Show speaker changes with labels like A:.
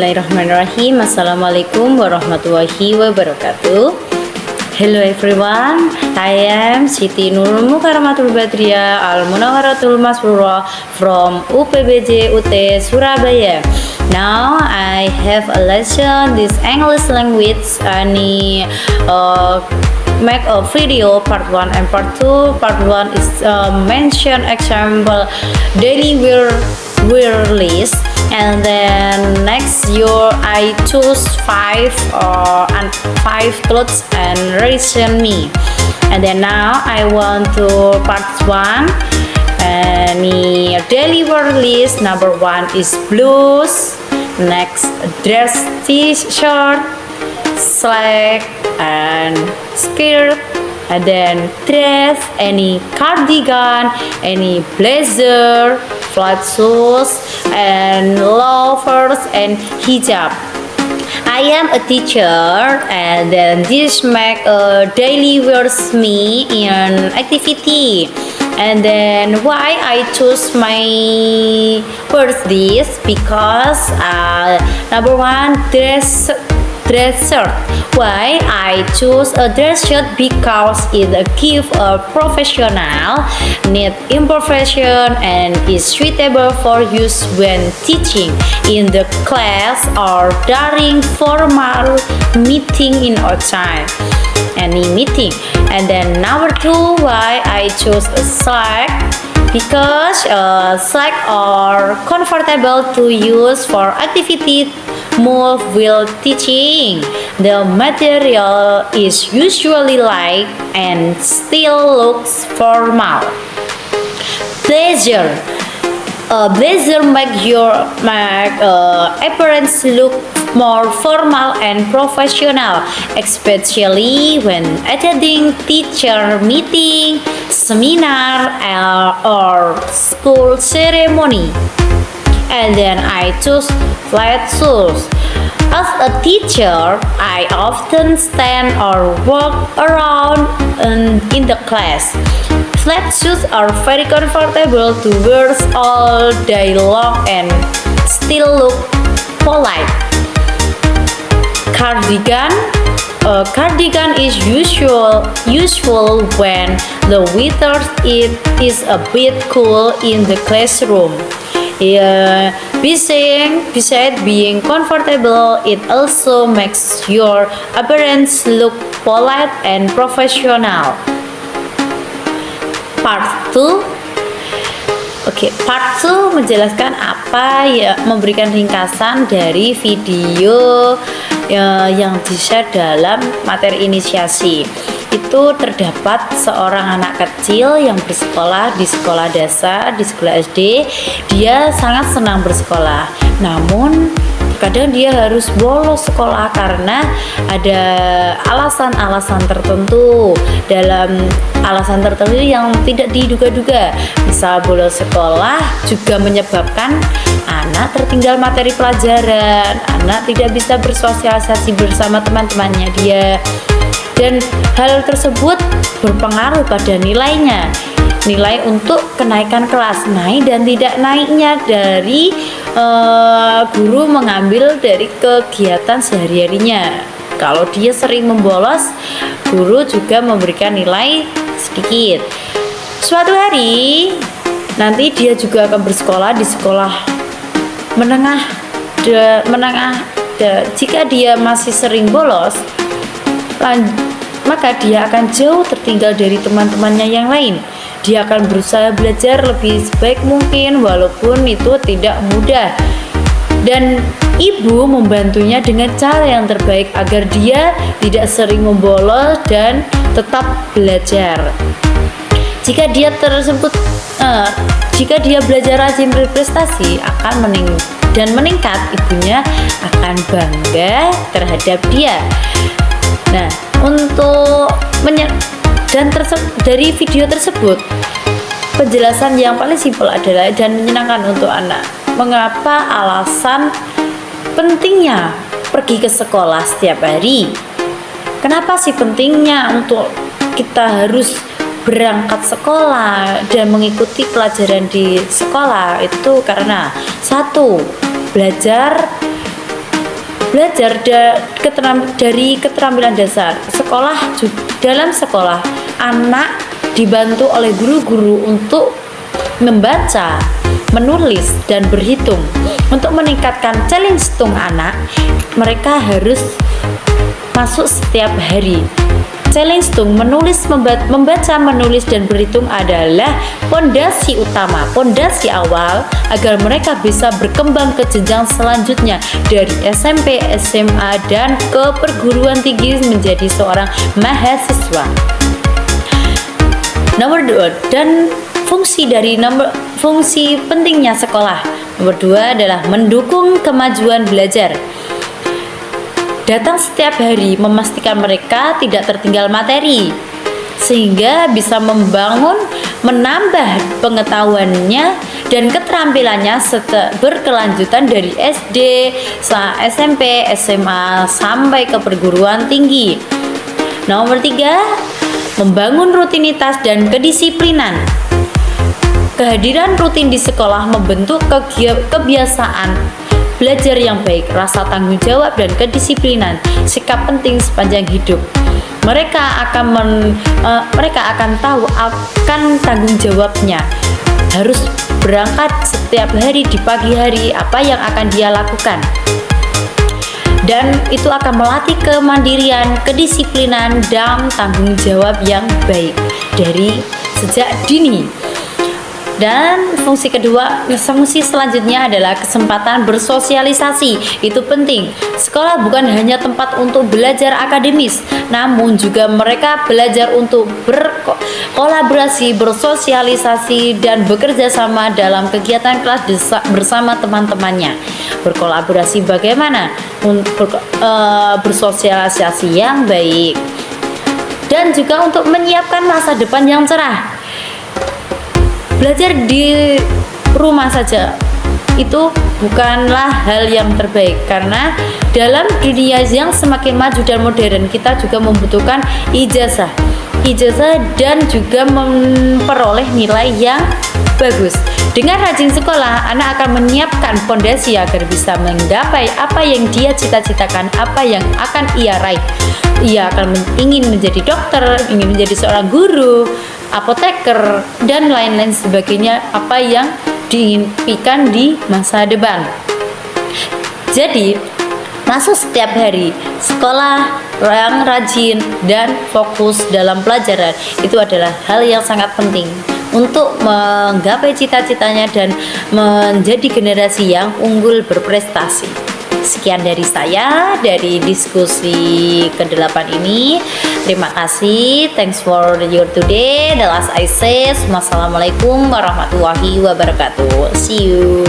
A: Bismillahirrahmanirrahim. Assalamualaikum warahmatullahi wabarakatuh. Hello everyone, I am Siti Nurul Mukarramatul Badriah Al Munawwaratul Masrurah from UPBJ UT Surabaya. Now I have a lesson this English language. Make a video part 1 and part 2. Part 1 is mention example daily wear list, and then next I choose 5 clothes and reason me. And then now I want to part 1. Any daily wear list, number 1 is blues, next dress, t-shirt, slack and skirt, and then dress, any cardigan, any blazer, flat shoes and loafers and hijab. I am a teacher, and then this make a daily wears me in activity. And then why I choose my words this, because number 1, dress shirt. Why I choose a dress shirt? Because it gives a professional, neat impression and is suitable for use when teaching in the class or during formal meeting in outside any meeting. And then number 2, why I choose a slack? Because slack are comfortable to use for activity move while teaching. The material is usually light and still looks formal. Blazer. Blazer make appearance look more formal and professional, especially when attending teacher meeting, seminar, or school ceremony. And then I choose flat shoes. As a teacher, I often stand or walk around in the class. Flat shoes are very comfortable to wear all day long and still look polite. Cardigan. A cardigan is useful when the weather is a bit cool in the classroom. Besides being comfortable, it also makes your appearance look polite and professional. Part 2. Part 2 menjelaskan memberikan ringkasan dari video yang di-share dalam materi inisiasi. Itu terdapat seorang anak kecil yang bersekolah di sekolah dasar, di sekolah SD. Dia sangat senang bersekolah, namun kadang dia harus bolos sekolah karena ada alasan-alasan tertentu. Dalam alasan tertentu yang tidak diduga-duga, misal bolos sekolah juga menyebabkan anak tertinggal materi pelajaran, anak tidak bisa bersosialisasi bersama teman-temannya dia, dan hal tersebut berpengaruh pada nilainya. Nilai untuk kenaikan kelas, naik dan tidak naiknya dari guru mengambil dari kegiatan sehari-harinya. Kalau dia sering membolos, guru juga memberikan nilai sedikit. Suatu hari nanti dia juga akan bersekolah di sekolah menengah. Jika dia masih sering bolos, maka dia akan jauh tertinggal dari teman-temannya yang lain. Dia akan berusaha belajar lebih sebaik mungkin, walaupun itu tidak mudah. Dan ibu membantunya dengan cara yang terbaik agar dia tidak sering membolos dan tetap belajar. Jika dia belajar rajin berprestasi akan meningkat, ibunya akan bangga terhadap dia. Nah, dari video tersebut, penjelasan yang paling simpel adalah dan menyenangkan untuk anak. Mengapa alasan pentingnya pergi ke sekolah setiap hari? Kenapa sih pentingnya untuk kita harus berangkat sekolah dan mengikuti pelajaran di sekolah? Itu karena 1, belajar belajar dari keterampilan dasar. Dalam sekolah, anak dibantu oleh guru-guru untuk membaca, menulis, dan berhitung. Untuk meningkatkan challenge tung anak, mereka harus masuk setiap hari. Challenge tung membaca, menulis, dan berhitung adalah pondasi utama, pondasi awal agar mereka bisa berkembang ke jenjang selanjutnya dari SMP, SMA, dan ke perguruan tinggi menjadi seorang mahasiswa. Nomor 2, dan fungsi pentingnya sekolah. Nomor 2 adalah mendukung kemajuan belajar. Datang setiap hari memastikan mereka tidak tertinggal materi, sehingga bisa menambah pengetahuannya dan keterampilannya berkelanjutan dari SD, SMP, SMA, sampai ke perguruan tinggi. Nomor 3, membangun rutinitas dan kedisiplinan. Kehadiran rutin di sekolah membentuk kebiasaan belajar yang baik, rasa tanggung jawab, dan kedisiplinan, sikap penting sepanjang hidup. Mereka akan tahu akan tanggung jawabnya. Harus berangkat setiap hari di pagi hari, apa yang akan dia lakukan. Dan itu akan melatih kemandirian, kedisiplinan, dan tanggung jawab yang baik dari sejak dini. Dan fungsi selanjutnya adalah kesempatan bersosialisasi. Itu penting. Sekolah bukan hanya tempat untuk belajar akademis, namun juga mereka belajar untuk berkolaborasi, bersosialisasi, dan bekerja sama dalam kegiatan kelas bersama teman-temannya. Berkolaborasi bagaimana? Bersosialisasi yang baik. Dan juga untuk menyiapkan masa depan yang cerah. Belajar di rumah saja itu bukanlah hal yang terbaik, karena dalam dunia yang semakin maju dan modern, kita juga membutuhkan ijazah dan juga memperoleh nilai yang bagus. Dengan rajin sekolah, anak akan menyiapkan fondasi agar bisa menggapai apa yang dia cita-citakan, apa yang akan ia raih. Ia akan ingin menjadi dokter, ingin menjadi seorang guru, apoteker, dan lain-lain sebagainya, apa yang diimpikan di masa depan. Jadi, masuk setiap hari sekolah yang rajin dan fokus dalam pelajaran itu adalah hal yang sangat penting untuk menggapai cita-citanya dan menjadi generasi yang unggul berprestasi. Sekian dari saya dari diskusi ke-8 ini. Terima kasih. Thanks for your today. The last I say, wassalamualaikum warahmatullahi wabarakatuh. See you.